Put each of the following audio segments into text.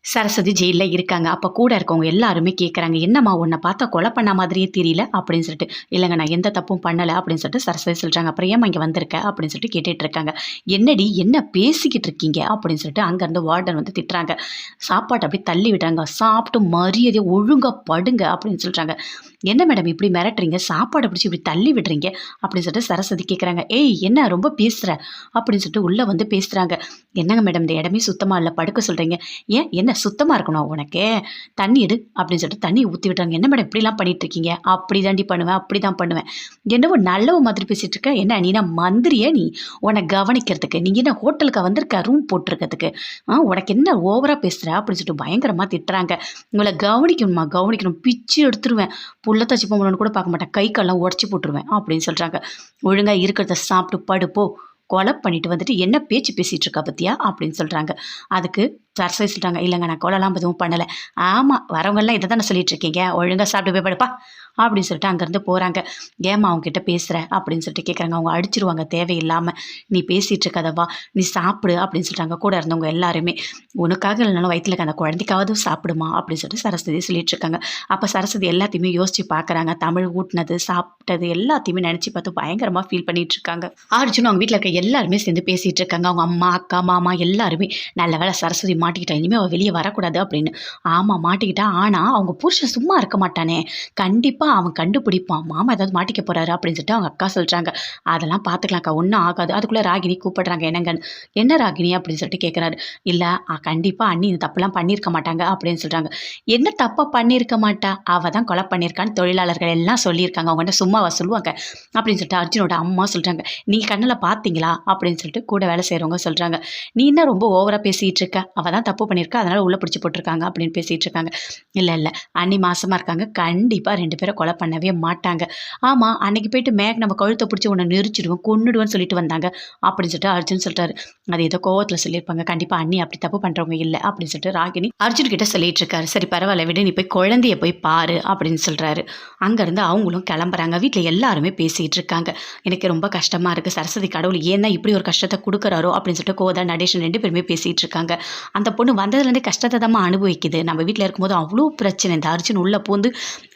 சரஸ்வதி ஜெயில்ல இருக்காங்க. அப்ப கூட இருக்கவங்க எல்லாருமே கேட்குறாங்க, "என்னம்மா உன்ன பார்த்தா கொலை பண்ண மாதிரியே தெரியல" அப்படின்னு சொல்லிட்டு. "இல்லங்க நான் எந்த தப்பும் பண்ணல" அப்படின்னு சொல்லிட்டு சரஸ்வதி சொல்றாங்க. "அப்புறம் ஏம்மா இங்க வந்திருக்க?" அப்படின்னு சொல்லிட்டு கேட்டுட்டு இருக்காங்க. "என்னடி என்ன பேசிக்கிட்டு இருக்கீங்க?" அப்படின்னு சொல்லிட்டு அங்கருந்து வார்டன் வந்து திட்டுறாங்க. சாப்பாட்ட அப்படியே தள்ளி விடுறாங்க. "சாப்பிட்டு மரியாதையா ஒழுங்கா படுங்க" அப்படின்னு சொல்றாங்க. "என்ன மேடம் இப்படி மிரட்டுறீங்க? சாப்பாட பிடிச்சு இப்படி தள்ளி விடுறீங்க" அப்படின்னு சொல்லிட்டு சரஸ்வதி கேட்குறாங்க. "ஏய் என்ன ரொம்ப பேசுற?" அப்படின்னு சொல்லிட்டு உள்ள வந்து பேசுறாங்க. "என்னங்க மேடம் இந்த இடமே சுத்தமா இல்ல, படுக்க சொல்றீங்க." "ஏன் என்ன சுத்தமா இருக்கணும் உனக்கு? தண்ணி எடு" அப்படின்னு சொல்லிட்டு தண்ணிய ஊத்தி விடுறாங்க. "என்ன மேடம் இப்படிலாம் பண்ணிட்டு இருக்கீங்க?" "அப்படி தாண்டி பண்ணுவேன், அப்படிதான் பண்ணுவேன்." "என்னவோ நல்லவ மாதிரி பேசிட்டு இருக்க. என்ன நீ என்ன மந்திரியா நீ? உன்ன கவனிக்கிறதுக்கு. நீங்க என்ன ஹோட்டலுக்கா வந்திருக்க ரூம் போட்டுருக்கிறதுக்கு? உனக்கு என்ன ஓவரா பேசுற?" அப்படின்னு சொல்லிட்டு பயங்கரமா திட்டுறாங்க. "உங்கள கவனிக்கணுமா கவனிக்கணும். பிச்சு எடுத்துருவேன். புள்ள தச்சு பொம்பளன்னு கூட பார்க்க மாட்டேன். கை கால்லாம் உடைச்சு போட்டுருவேன்" அப்படின்னு சொல்றாங்க. "ஒழுங்கா இருக்கிறத சாப்பிட்டு படு போ. கொலை பண்ணிட்டு வந்துட்டு என்ன பேச்சு பேசிட்டு இருக்கா பாத்தியா?" அப்படின்னு சொல்றாங்க. அதுக்கு சரஸ்வதி சொல்றாங்க, "இல்லங்க நான் கொலைலாம் எதுவும் பண்ணல." "ஆமா வரவங்கலாம் இத தானே சொல்லிட்டு இருக்கீங்க. ஒழுங்கா சாப்பிட்டு போய் படுப்பா" அப்படின்னு சொல்லிட்டு அங்கேருந்து போறாங்க. "ஏம்மா அவங்ககிட்ட பேசுற?" அப்படின்னு சொல்லிட்டு கேட்குறாங்க. அவங்க அடிச்சுருவாங்க தேவையில்லாம. "நீ பேசிட்டு இருக்காத வா, நீ சாப்பிடு" அப்படின்னு சொல்றாங்க கூட இருந்தவங்க எல்லாருமே. "உனக்காக இல்லைனாலும் வயித்துல இருக்க அந்த குழந்தைக்காவது சாப்பிடுமா" அப்படின்னு சொல்லிட்டு சரஸ்வதி சொல்லிட்டு இருக்காங்க. அப்ப சரஸ்வதி எல்லாத்தையுமே யோசிச்சு பார்க்குறாங்க. தமிழ் ஊட்டுனது, சாப்பிட்டது எல்லாத்தையுமே நினைச்சு பார்த்து பயங்கரமா ஃபீல் பண்ணிட்டு இருக்காங்க. அர்ஜுன் அவங்க வீட்ல இருக்க எல்லாருமே சேர்ந்து பேசிட்டு இருக்காங்க. அவங்க அம்மா, அக்கா, மாமா எல்லாருமே. "நல்ல வேளை சரஸ்வதி மாட்டிக்கிட்டா. இனிமே அவ வெளிய வரக்கூடாது" அப்படின்னு. "ஆமா மாட்டிக்கிட்டா. ஆனா அவங்க புருஷன் சும்மா இருக்க மாட்டானே. கண்டிப்பா அவன் கண்டுபிடிப்பான். மாமா ஏதாவது மாட்டிக்க போறாரு" அப்படின்னு சொல்லிட்டு அவங்க அக்கா சொல்றாங்க. "அதெல்லாம் பார்த்துக்கலாம்க்கா. ஒண்ணும் ஆகாது." அதுக்குள்ள ராகினி கூப்பிடுறாங்க என்னங்கன்னு. "என்ன ராகினி?" அப்படின்னு சொல்லிட்டு கேட்குறாரு. "இல்ல கண்டிப்பா அண்ணி இந்த தப்புலாம் பண்ணியிருக்க மாட்டாங்க" அப்படின்னு சொல்றாங்க. "என்ன தப்பா பண்ணியிருக்க மாட்டா? அவ தான் கொலை பண்ணியிருக்கான்னு தொழிலாளர்கள் எல்லாம் சொல்லியிருக்காங்க. அவங்ககிட்ட சும்மாவா சொல்லுவாங்க?" அப்படின்னு சொல்லிட்டு அர்ஜுனோட அம்மா சொல்றாங்க. "நீங்க கண்ணுல பார்த்தீங்களா?" அப்படின்னு சொல்லிட்டு கூட வேலை செய்றவங்க சொல்றாங்க. "நீ என்ன ரொம்ப ஓவரா பேசிட்டு இருக்க? அவ தான் தப்பு பண்ணியிருக்கா. அதனால உள்ள பிடிச்சு போட்டுருக்காங்க" அப்படின்னு பேசிட்டு இருக்காங்க. "இல்ல, இல்ல. அண்ணி மாசமா இருக்காங்க. கண்டிப்பா 2 பேரும் கொலை பண்ணவே மாட்டாங்க. ஆமா அன்னைக்கு போயிட்டு மேக் நம்ம கழுத்த பிடிச்சு உன்ன நெரிச்சிடுவேன், கொன்னுடுவேன்னு சொல்லிட்டு வந்தாங்க" அப்படின்னு சொல்லிட்டு அர்ஜுன் சொல்றாரு. "அது ஏதோ கோவத்துல சொல்லியிருப்பாங்க. கண்டிப்பா அண்ணி அப்படி தப்பு பண்றவங்க இல்ல" அப்படின்னு சொல்லிட்டு ராகினி அர்ஜுன் கிட்ட சொல்லிட்டு இருக்காரு. "சரி பரவாயில்ல விடு. நீ போய் குழந்தைய போய் பாரு" அப்படின்னு சொல்றாரு. அங்கருந்து அவங்களும் கிளம்புறாங்க. வீட்ல எல்லாருமே பேசிட்டு இருக்காங்க. "எனக்கு ரொம்ப கஷ்டமா இருக்கு. சரஸ்வதி கடவுள் ஏன் தான் இப்படி ஒரு கஷ்டத்த குடுக்குறாரோ" அப்படின்னு சொல்லிட்டு கோதா, நடேஷன் 2 பேருமே பேசிட்டு இருக்காங்க. "அந்த பொண்ணு வந்ததுலேருந்தே கஷ்டத்த தாம்மா அனுபவிக்குது. நம்ம வீட்ல இருக்கும்போது அவ்ளோ பிரச்சனை. இந்த அர்ஜுன் உள்ள பூந்து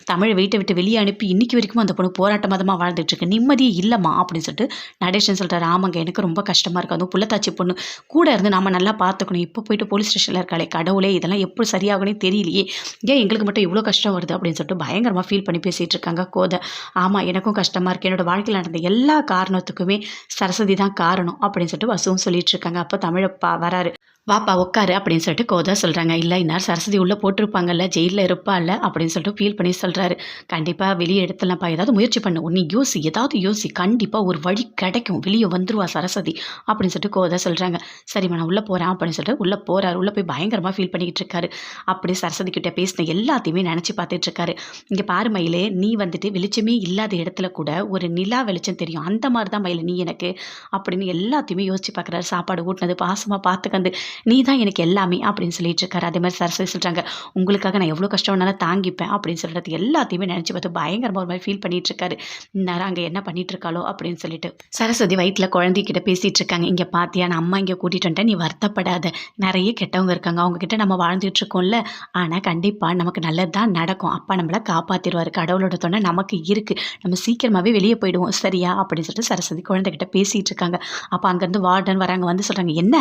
தமிழ வீட்ட விட்டு வெளிய அனுப்பி இன்னைக்கு வரைக்கும் அந்த பொண்ணு போராட்டமா தாம்மா வாழ்ந்துட்டு இருக்கு. நிம்மதியே இல்லம்மா" அப்படின்னு சொல்லிட்டு நடேஷன் சொல்றாரு. "ஆமாங்க எனக்கு ரொம்ப கஷ்டமா இருக்கு. அதுவும் புள்ளத்தாச்சி பொண்ணு கூட இருந்து நாம நல்லா பார்த்துக்கணும். இப்போ போயிட்டு போலீஸ் ஸ்டேஷன்ல இருக்காளே கடவுளே! இதெல்லாம் எப்படி சரியாகும்னே தெரியலையே. ஏன் எங்களுக்கு மட்டும் இவ்ளோ கஷ்டம் வருது" அப்படின்னு சொல்லிட்டு பயங்கரமா ஃபீல் பண்ணி பேசிட்டு இருக்காங்க கோத. "ஆமா எனக்கும் கஷ்டமா இருக்கு. என்னோட வாழ்க்கையில நடந்த எல்லா காரணத்துக்குமே சரஸ்வதி தான் காரணம்" அப்படின்னு சொல்லிட்டு வசுவும் சொல்லிட்டு இருக்காங்க. அப்ப தமிழப்பா வராரு. "வாப்பா உட்காரு" அப்படின்னு சொல்லிட்டு கோதா சொல்றாங்க. "இல்ல இந்நேரம் சரஸ்வதி உள்ள போட்டிருப்பாங்கல்ல, ஜெயில்ல இருப்பால்ல" அப்படின்னு சொல்லிட்டு ஃபீல் பண்ணி சொல்றாரு. "கண்டிப்பா வெளிய எடுத்துடலாம்ப்பா. ஏதாவது முயற்சி பண்ணு. நீ யோசி, ஏதாவது யோசி. கண்டிப்பா ஒரு வழி கிடைக்கும். வெளிய வந்துருவா சரஸ்வதி" அப்படின்னு சொல்லிட்டு கோதா சொல்றாங்க. "சரிம்மா நான் உள்ள போறேன்" அப்படின்னு சொல்லிட்டு உள்ள போறாரு. உள்ள போய் பயங்கரமா ஃபீல் பண்ணிக்கிட்டு இருக்காரு. அப்படியே சரஸ்வதி கிட்ட பேசின எல்லாத்தையுமே நினைச்சு பார்த்துட்டு இருக்காரு. "இங்க பாரு மயிலே, நீ வந்துட்டு வெளிச்சமே இல்லாத இடத்துல கூட ஒரு நிலா வெளிச்சம் தெரியும். அந்த மாரி தான் மயிலு நீ எனக்கு" அப்படின்னு எல்லாத்தையுமே யோசிச்சு பார்க்குறாரு. சாப்பாடு ஊட்டுனது, பாசமா பார்த்துக்கந்து, "நீ தான் எனக்கு எல்லாமே" அப்படின்னு சொல்லிட்டு இருக்காரு. அதே மாரி சரஸ்வதி சொல்றாங்க. "உங்களுக்காக நான் எவ்வளோ கஷ்டம் வேணாலும் தாங்கிப்பேன்" அப்படின்னு சொல்றது எல்லாத்தையுமே நினைச்சு பார்த்து பயங்கரமா ஒரு மாரி ஃபீல் பண்ணிட்டு இருக்காரு. இந்நேரம் அங்க என்ன பண்ணிட்டு இருக்காளோ அப்படின்னு சொல்லிட்டு. சரஸ்வதி வயித்துல குழந்தைகிட்ட பேசிட்டு இருக்காங்க. "இங்க பாத்தியா நான் அம்மா இங்க கூட்டிட்டு வந்துட்டேன். நீ வருத்தப்படாத. நெறைய கெட்டவங்க இருக்காங்க. அவங்க கிட்ட நம்ம வாழ்ந்துட்டு இருக்கோம்ல. ஆனா கண்டிப்பா நமக்கு நல்லது தான் நடக்கும். அப்பா நம்மள காப்பாத்திருவாரு. கடவுளோட துணை நமக்கு இருக்கு. நம்ம சீக்கிரமாவே வெளிய போயிடுவோம். சரியா?" அப்படின்னு சொல்லிட்டு சரஸ்வதி குழந்தைகிட்ட பேசிட்டு இருக்காங்க. அப்ப அங்கருந்து வார்டன் வராங்க. வந்து சொல்றாங்க, "என்ன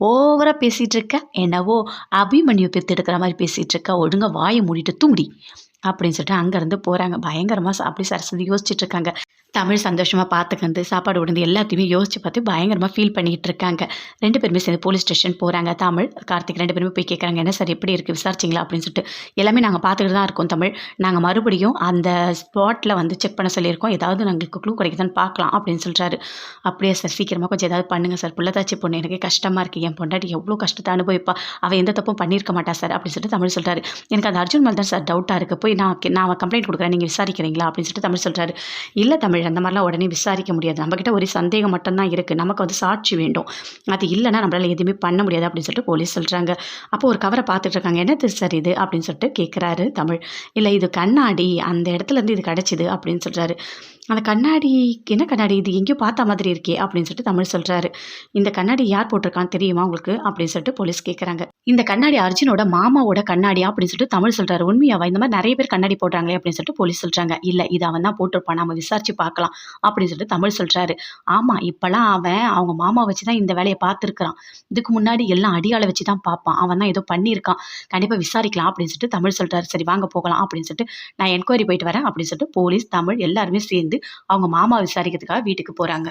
ஓவரா பேசிட்டு இருக்க? என்னவோ அபிமன்யு பெத்தெடுக்கிற மாரி பேசிட்டு இருக்க. ஒழுங்கா வாய மூடிட்டு தூங்குடி" அப்படின்னு சொல்லிட்டு அங்கருந்து போறாங்க. பயங்கரமா அப்படி சரஸ்வதி யோசிச்சுட்டு இருக்காங்க. தமிழ் சந்தோஷமா பார்த்துக்கந்து, சாப்பாடு விடுந்து எல்லாத்தையுமே யோசிச்சு பார்த்து பயங்கரமா ஃபீல் பண்ணிட்டு இருக்காங்க. 2 பேருமே சேர்ந்து போலீஸ் ஸ்டேஷன் போறாங்க. தமிழ், கார்த்திக் 2 பேருமே போய் கேட்குறாங்க. "என்ன சார் எப்படி இருக்கு? விசாரிச்சீங்களா?" அப்படின்னு சொல்லிட்டு. "எல்லாமே நாங்க பார்த்துக்கிட்டு தான் இருக்கோம் தமிழ். நாங்க மறுபடியும் அந்த ஸ்பாட்ல வந்து செக் பண்ண சொல்லியிருக்கோம். ஏதாவது எங்களுக்கு க்ளூ கிடைக்குதான்னு பார்க்கலாம்" அப்படின்னு சொல்றாரு. "அப்படியா சார்? சீக்கிரமா கொஞ்சம் ஏதாவது பண்ணுங்க சார். புள்ளத்தாச்சி பொண்ணு எனக்கு கஷ்டமா இருக்கு. என் பொண்டாட்டி எவ்வளோ கஷ்டத்த அனுபவிப்பா. அவ எந்த தப்பும் பண்ணியிருக்க மாட்டா சார்" அப்படின்னு சொல்லிட்டு தமிழ் சொல்றாரு. "எனக்கு அந்த அர்ஜுன் மேல தான் சார் டவுட்டா இருக்கு. போய் நான் அவன் கம்ப்ளைண்ட் குடுக்குறேன். நீங்க விசாரிக்கிறீங்களா?" அப்படின்னு சொல்லிட்டு தமிழ் சொல்றாரு. "இல்ல தமிழ் தமிழ் அந்த மாதிரிலாம் உடனே விசாரிக்க முடியாது. நம்மக்கிட்ட ஒரே சந்தேகம் மட்டும் தான் இருக்குது. நமக்கு வந்து சாட்சி வேண்டும். அது இல்லைன்னா நம்மளால எதுவுமே பண்ண முடியாது அப்படின்னு சொல்லிட்டு போலீஸ் சொல்கிறாங்க. அப்போ ஒரு கவரை பார்த்துட்டு இருக்காங்க. என்னது சார் இது அப்படின்னு சொல்லிட்டு கேட்குறாரு தமிழ். இல்லை இது கண்ணாடி, அந்த இடத்துலேருந்து இது கிடச்சிது அப்படின்னு சொல்கிறாரு. அந்த கண்ணாடி என்ன கண்ணாடி இது எங்கேயோ பார்த்த மாதிரி இருக்கே அப்படின்னு சொல்லிட்டு தமிழ் சொல்கிறாரு. இந்த கண்ணாடி யார் போட்டிருக்கான்னு தெரியுமா உங்களுக்கு அப்படின்னு சொல்லிட்டு போலீஸ் கேட்குறாங்க. இந்த கண்ணாடி அர்ஜுனோட மாமாவோட கண்ணாடி அப்படின்னு சொல்லிட்டு தமிழ் சொல்கிறாரு. உண்மையாவா? இந்த மாதிரி நிறைய பேர் கண்ணாடி போடுறாங்களே அப்படின்னு சொல்லிட்டு போலீஸ் சொல்கிறாங்க. இல்லை இது அவன் தான் போட்டிருப்பான், நம்ம விசாரிச்சு பார்க்கலாம் அப்படின்னு சொல்லிட்டு தமிழ் சொல்கிறாரு. ஆமாம், இப்போலாம் அவன் அவங்க மாமா வச்சு தான் இந்த வேலையை பார்த்துருக்குறான். இதுக்கு முன்னாடி எல்லாம் அடியாளை வச்சு தான் பார்ப்பான். அவன் தான் ஏதோ பண்ணியிருக்கான், கண்டிப்பாக விசாரிக்கலாம் அப்படின்னு சொல்லிட்டு தமிழ் சொல்கிறாரு. சரி வாங்க போகலாம் அப்படின்னு சொல்லிட்டு நான் என்கொயரி போயிட்டு வரேன் அப்படின்னு சொல்லிட்டு போலீஸ் தமிழ் எல்லாருமே சேர்ந்து அவங்க மாமா விசாரிக்கிறதுக்காக வீட்டுக்கு போகிறாங்க.